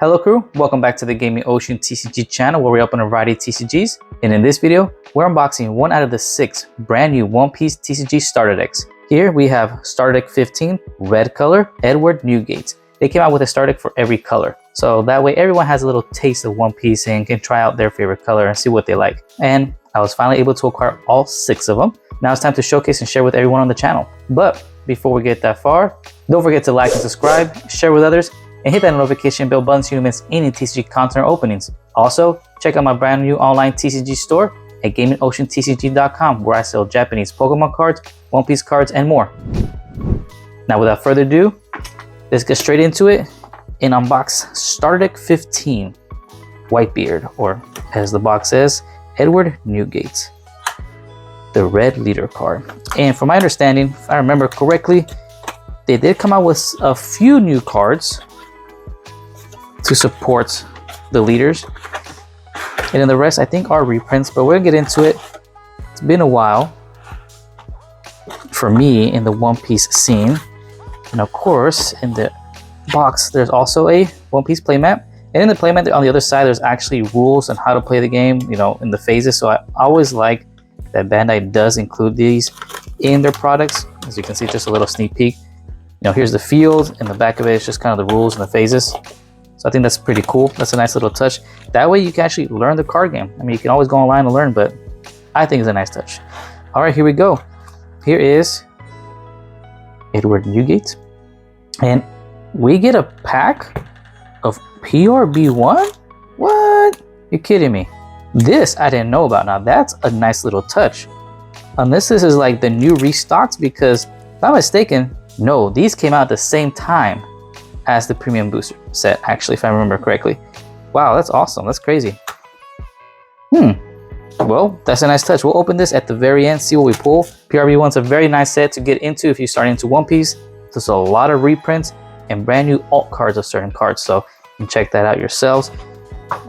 Hello crew, welcome back to the Gaming Ocean TCG channel where we open a variety of TCGs. And in this video, we're unboxing one out of the 6 brand new One Piece TCG starter decks. Here we have starter deck 15, red color, Edward Newgate. They came out with a starter deck for every color. So that way everyone has a little taste of One Piece and can try out their favorite color and see what they like. And I was finally able to acquire all 6 of them. Now it's time to showcase and share with everyone on the channel. But before we get that far, don't forget to like and subscribe, share with others, and hit that notification bell button so you don't miss any TCG content or openings. Also, check out my brand new online TCG store at gamingoceantcg.com where I sell Japanese Pokemon cards, One Piece cards, and more. Now without further ado, let's get straight into it and unbox Starter Deck 15, Whitebeard, or as the box says, Edward Newgate, the red leader card. And from my understanding, if I remember correctly, they did come out with a few new cards to support the leaders, and then the rest I think are reprints, but we're gonna get into it. It's been a while for me in the One Piece scene, and of course in the box there's also a One Piece playmat, and in the playmat on the other side there's actually rules on how to play the game, you know, in the phases. So I always like that Bandai does include these in their products. As you can see, just a little sneak peek. You know, here's the field, and the back of it is just kind of the rules and the phases. So I think that's pretty cool. That's a nice little touch. That way you can actually learn the card game. I mean, you can always go online and learn, but I think it's a nice touch. All right, here we go. Here is Edward Newgate. And we get a pack of PRB-01? What? You're kidding me. This I didn't know about. Now that's a nice little touch. Unless this is like the new restocks, because if I'm mistaken, no, these came out at the same time as the premium booster set, actually, if I remember correctly. Wow, that's awesome. That's crazy. Well, that's a nice touch. We'll open this at the very end, see what we pull. PRB-1's a very nice set to get into if you start into One Piece. There's a lot of reprints and brand new alt cards of certain cards, so you can check that out yourselves.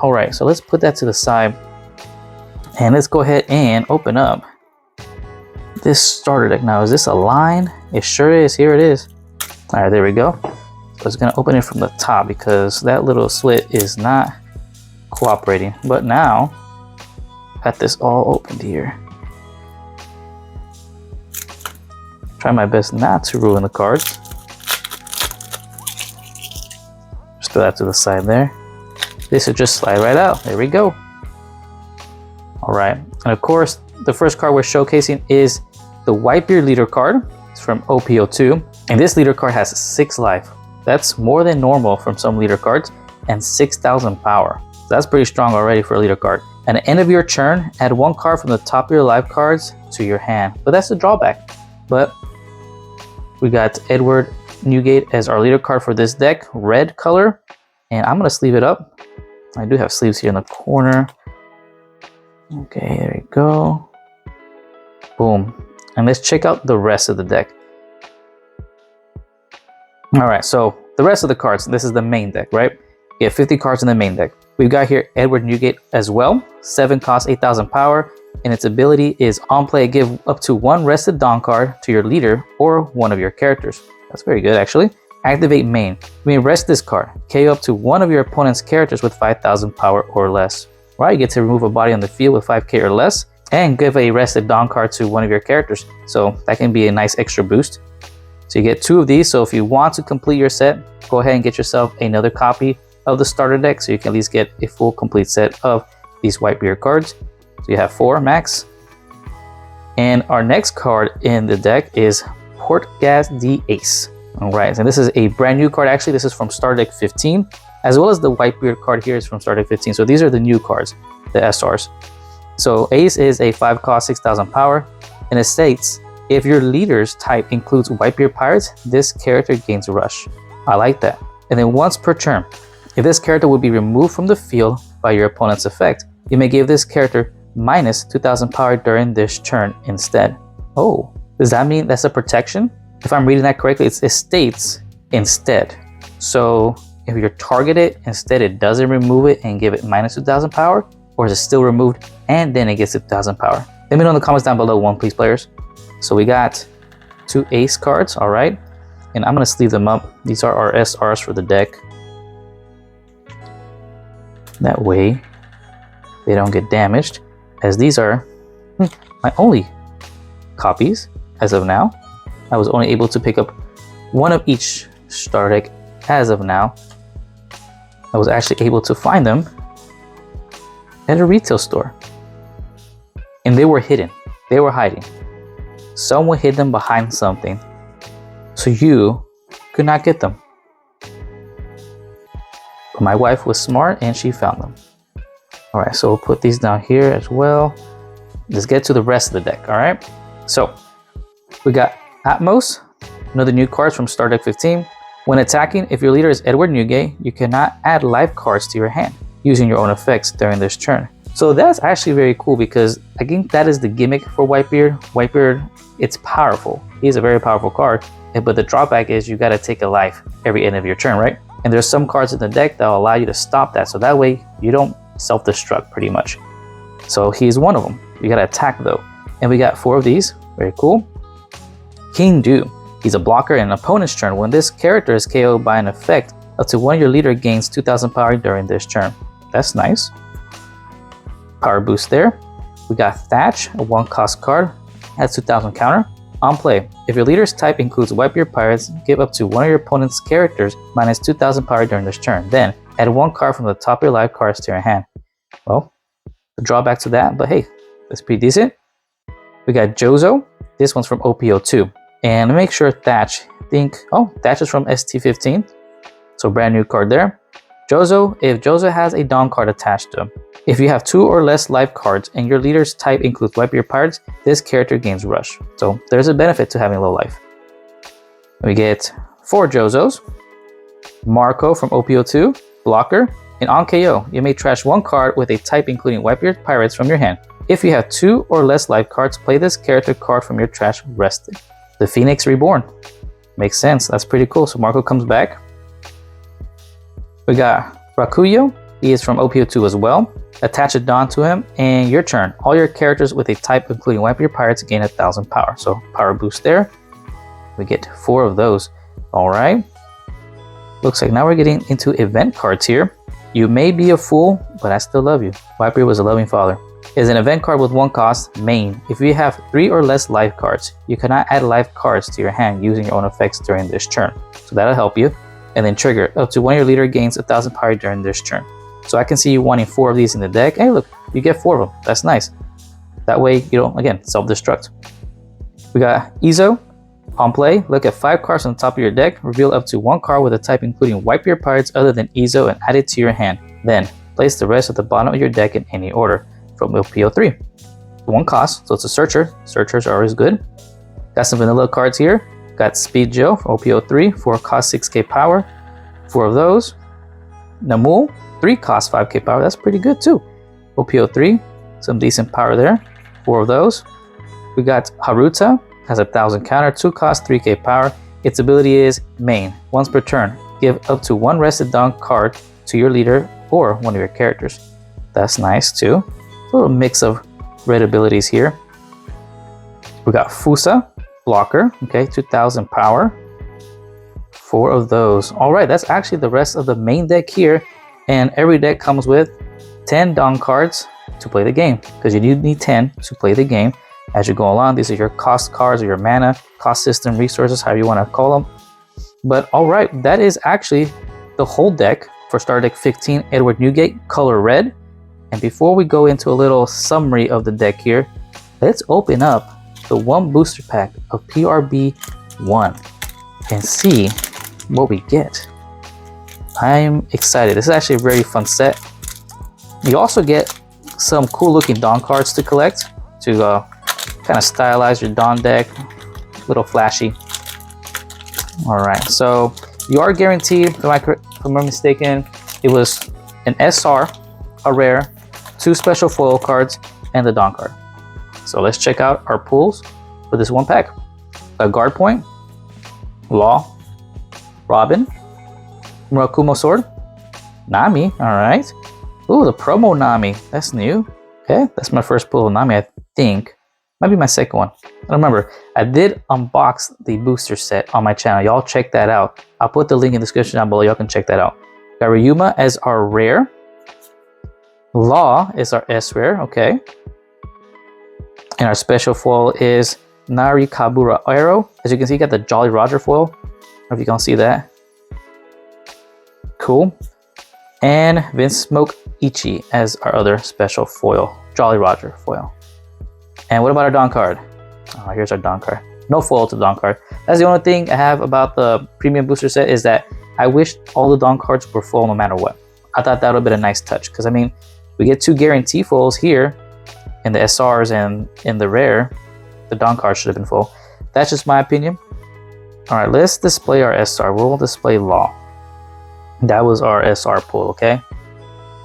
All right, so let's put that to the side, and let's go ahead and open up this starter deck. Now, is this a line? It sure is. Here it is. All right, there we go. I was gonna open it from the top because that little slit is not cooperating. But now, got this all opened here. Try my best not to ruin the cards. Just throw that to the side there. This will just slide right out. There we go. All right, and of course, the first card we're showcasing is the Whitebeard leader card. It's from OP02, and this leader card has 6 life. That's more than normal from some leader cards, and 6,000 power. So that's pretty strong already for a leader card. At the end of your turn, add 1 card from the top of your life cards to your hand. But that's the drawback. But we got Edward Newgate as our leader card for this deck, red color. And I'm gonna sleeve it up. I do have sleeves here in the corner. Okay, there we go. Boom. And let's check out the rest of the deck. All right, so the rest of the cards, this is the main deck, right? You have 50 cards in the main deck. We've got here Edward Newgate as well. 7 cost, 8,000 power, and its ability is on play, give up to 1 rested Dawn card to your leader or one of your characters. That's very good, actually. Activate main. You may rest this card. KO up to one of your opponent's characters with 5,000 power or less. Right, you get to remove a body on the field with 5k or less, and give a rested Dawn card to one of your characters. So that can be a nice extra boost. So you get 2 of these, so if you want to complete your set, go ahead and get yourself another copy of the starter deck so you can at least get a full complete set of these Whitebeard cards. So you have 4 max. And our next card in the deck is Portgas the Ace. All right, and this is a brand new card. Actually, this is from starter deck 15, as well as the Whitebeard card here is from starter deck 15. So these are the new cards, the SRs. So Ace is a 5 cost, 6,000 power, and it states, if your leader's type includes Whitebeard Pirates, this character gains Rush. I like that. And then once per turn, if this character would be removed from the field by your opponent's effect, you may give this character minus 2,000 power during this turn instead. Oh, does that mean that's a protection? If I'm reading that correctly, it states instead. So if you're targeted, instead it doesn't remove it and give it minus 2,000 power, or is it still removed and then it gets 2,000 power? Let me know in the comments down below, One Piece players. So we got 2 ace cards, all right. And I'm gonna sleeve them up. These are our SRs for the deck. That way they don't get damaged, as these are my only copies as of now. I was only able to pick up one of each starter deck as of now. I was actually able to find them at a retail store, and they were hidden. They were hiding. Someone hid them behind something, so you could not get them. But my wife was smart and she found them. All right, so we'll put these down here as well. Let's get to the rest of the deck. All right, so we got Atmos, another new cards from Star Deck 15. When attacking, if your leader is Edward Newgate, you cannot add life cards to your hand using your own effects during this turn. So that's actually very cool, because I think that is the gimmick for Whitebeard. Whitebeard, it's powerful. He's a very powerful card, but the drawback is you got to take a life every end of your turn, right? And there's some cards in the deck that will allow you to stop that, so that way you don't self-destruct pretty much. So he's one of them. You got to attack though. And we got 4 of these. Very cool. King Do. He's a blocker in an opponent's turn. When this character is KO'd by an effect, up to one of your leader gains 2,000 power during this turn. That's nice. Power boost there. We got Thatch, a 1-cost card, adds 2,000 counter. On play, if your leader's type includes Whitebeard Pirates, give up to one of your opponent's characters minus 2,000 power during this turn. Then, add 1 card from the top of your life cards to your hand. Well, the drawback to that, but hey, that's pretty decent. We got Jozo. This one's from OPO2. And make sure Thatch, Thatch is from ST-15. So brand new card there. Jozo, if Jozo has a Dawn card attached to him. If you have 2 or less life cards and your leader's type includes Whitebeard Pirates, this character gains Rush. So there's a benefit to having low life. We get 4 Jozos. Marco from OPO2, blocker. And on KO, you may trash 1 card with a type including Whitebeard Pirates from your hand. If you have 2 or less life cards, play this character card from your trash rested. The Phoenix Reborn. Makes sense. That's pretty cool. So Marco comes back. We got Rakuyo. He is from OPO2 as well. Attach a Dawn to him, and your turn. All your characters with a type including Whitebeard Pirates gain 1,000 power. So power boost there. We get 4 of those. All right. Looks like now we're getting into event cards here. You may be a fool, but I still love you. Whitebeard was a loving father. Is an event card with 1 cost, main. If you have 3 or less life cards, you cannot add life cards to your hand using your own effects during this turn. So that'll help you. And then trigger, up to one of your leader gains 1,000 power during this turn. So I can see you wanting 4 of these in the deck. Hey, look, you get 4 of them. That's nice. That way you don't, again, self-destruct. We got Izo. On play, look at 5 cards on the top of your deck. Reveal up to 1 card with a type including Whitebeard Pirates other than Izo and add it to your hand. Then place the rest at the bottom of your deck in any order. From OPO3. 1 cost, so it's a searcher. Searchers are always good. Got some vanilla cards here. Got Speed Joe for OPO3, 4 cost 6k power. 4 of those. Namul, 3 cost 5k power. That's pretty good too. OPO3, some decent power there. 4 of those. We got Haruta, has 1,000 counter, 2 cost 3k power. Its ability is main. Once per turn, give up to 1 rested Dawn card to your leader or one of your characters. That's nice too. A little mix of red abilities here. We got Fusa, blocker, okay, 2,000 power. 4 of those. All right, that's actually the rest of the main deck here. And every deck comes with 10 Dawn cards to play the game, because you need 10 to play the game. As you go along, these are your cost cards or your mana, cost system resources, however you want to call them. But all right, that is actually the whole deck for Star Deck 15 Edward Newgate, color red. And before we go into a little summary of the deck here, let's open up the 1 booster pack of PRB-01 and see what we get. I'm excited. This is actually a very fun set. You also get some cool looking Dawn cards to collect to kind of stylize your Dawn deck. A little flashy. All right, so you are guaranteed, if I'm not mistaken, it was an SR, a rare, 2 special foil cards, and the Dawn card. So let's check out our pulls for this 1 pack. A Guard Point, Law, Robin, Murakumo Sword, Nami, alright. Ooh, the promo Nami, that's new. Okay, that's my first pull of Nami, I think. Might be my second one. I don't remember. I did unbox the booster set on my channel. Y'all check that out. I'll put the link in the description down below. Y'all can check that out. Got Ryuma as our rare. Law is our S rare, okay. And our special foil is Narikabura Arrow. As you can see, you got the Jolly Roger foil. I don't know if you can see that. Cool. And Vince Smoke Ichi as our other special foil, Jolly Roger foil. And what about our Dawn card? Oh, here's our Dawn card. No foil to Dawn card. That's the only thing I have about the premium booster set, is that I wish all the Dawn cards were full no matter what. I thought that would have been a nice touch, because I mean, we get 2 guarantee foils here in the SRs, and in the rare, the Dawn card should have been full. That's just my opinion. All right, let's display our SR. We'll display Law. That was our SR pull, okay?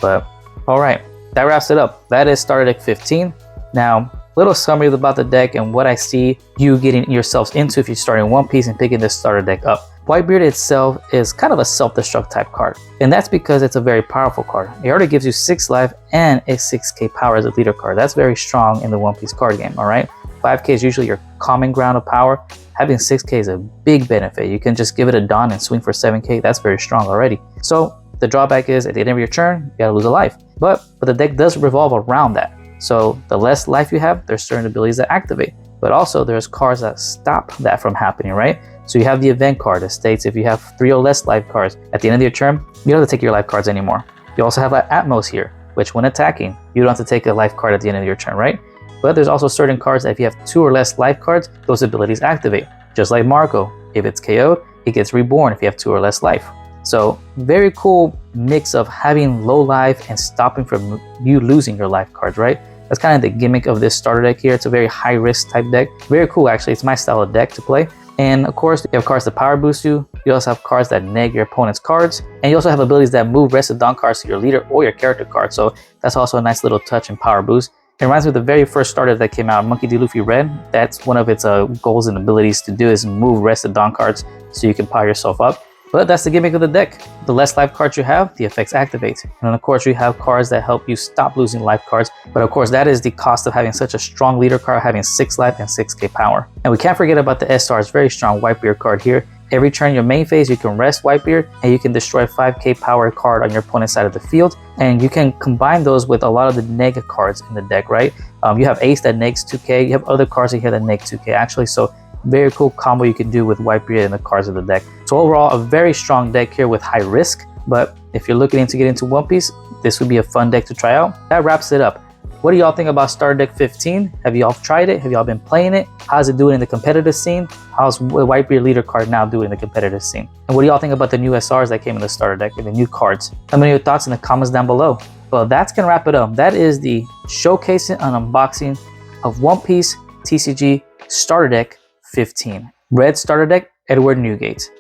But all right, that wraps it up. That is starter deck 15. Now, little summary about the deck and what I see you getting yourselves into if you're starting One Piece and picking this starter deck up. Whitebeard itself is kind of a self-destruct type card, and that's because it's a very powerful card. It already gives you 6 life and a 6k power as a leader card. That's very strong in the One Piece card game, all right? 5k is usually your common ground of power. Having 6k is a big benefit. You can just give it a Dawn and swing for 7k. That's very strong already. So the drawback is at the end of your turn, you gotta lose a life. But the deck does revolve around that. So the less life you have, there's certain abilities that activate. But also there's cards that stop that from happening, right? So you have the event card that states if you have 3 or less life cards at the end of your turn, you don't have to take your life cards anymore. You also have that Atmos here, which when attacking, you don't have to take a life card at the end of your turn, right? But there's also certain cards that if you have 2 or less life cards, those abilities activate. Just like Marco, if it's KO'd, it gets reborn if you have 2 or less life. So very cool mix of having low life and stopping from you losing your life cards, right? That's kind of the gimmick of this starter deck here. It's a very high risk type deck. Very cool, actually. It's my style of deck to play. And of course, you have cards that power boost you. You also have cards that neg your opponent's cards. And you also have abilities that move rest of Dawn cards to your leader or your character card. So that's also a nice little touch and power boost. It reminds me of the very first starter that came out, Monkey D. Luffy Red. That's one of its goals and abilities to do, is move rest of Dawn cards so you can power yourself up. But that's the gimmick of the deck. The less life cards you have, the effects activate. And of course, you have cards that help you stop losing life cards. But of course, that is the cost of having such a strong leader card, having 6 life and 6k power. And we can't forget about the SR's very strong Whitebeard card here. Every turn your main phase, you can rest Whitebeard and you can destroy 5k power card on your opponent's side of the field. And you can combine those with a lot of the neg cards in the deck, right? You have Ace that negs 2k. You have other cards in here that neg 2k actually. So very cool combo you can do with Whitebeard and the cards of the deck. So overall, a very strong deck here with high risk. But if you're looking to get into One Piece, this would be a fun deck to try out. That wraps it up. What do y'all think about Starter Deck 15? Have y'all tried it? Have y'all been playing it? How's it doing in the competitive scene? How's the Whitebeard leader card now doing in the competitive scene? And what do y'all think about the new SRs that came in the Starter Deck and the new cards? Let me know your thoughts in the comments down below. Well, that's gonna wrap it up. That is the showcasing and unboxing of One Piece TCG Starter Deck 15. Red Starter Deck, Edward Newgate,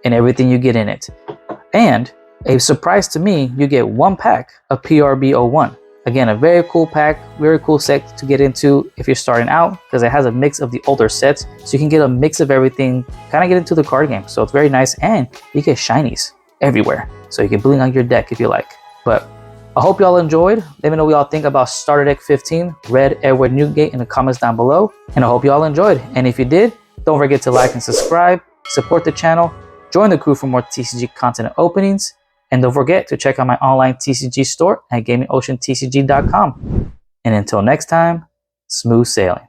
and everything you get in it. And a surprise to me, you get 1 pack of PRB-01. Again, a very cool pack, very cool set to get into if you're starting out, because it has a mix of the older sets, so you can get a mix of everything, kind of get into the card game. So it's very nice, and you get shinies everywhere, so you can bling on your deck if you like. But I hope y'all enjoyed. Let me know what y'all think about Starter Deck 15, Red Edward Newgate, in the comments down below. And I hope y'all enjoyed. And if you did, don't forget to like and subscribe, support the channel, join the crew for more TCG content and openings, and don't forget to check out my online TCG store at gamingoceantcg.com. And until next time, smooth sailing.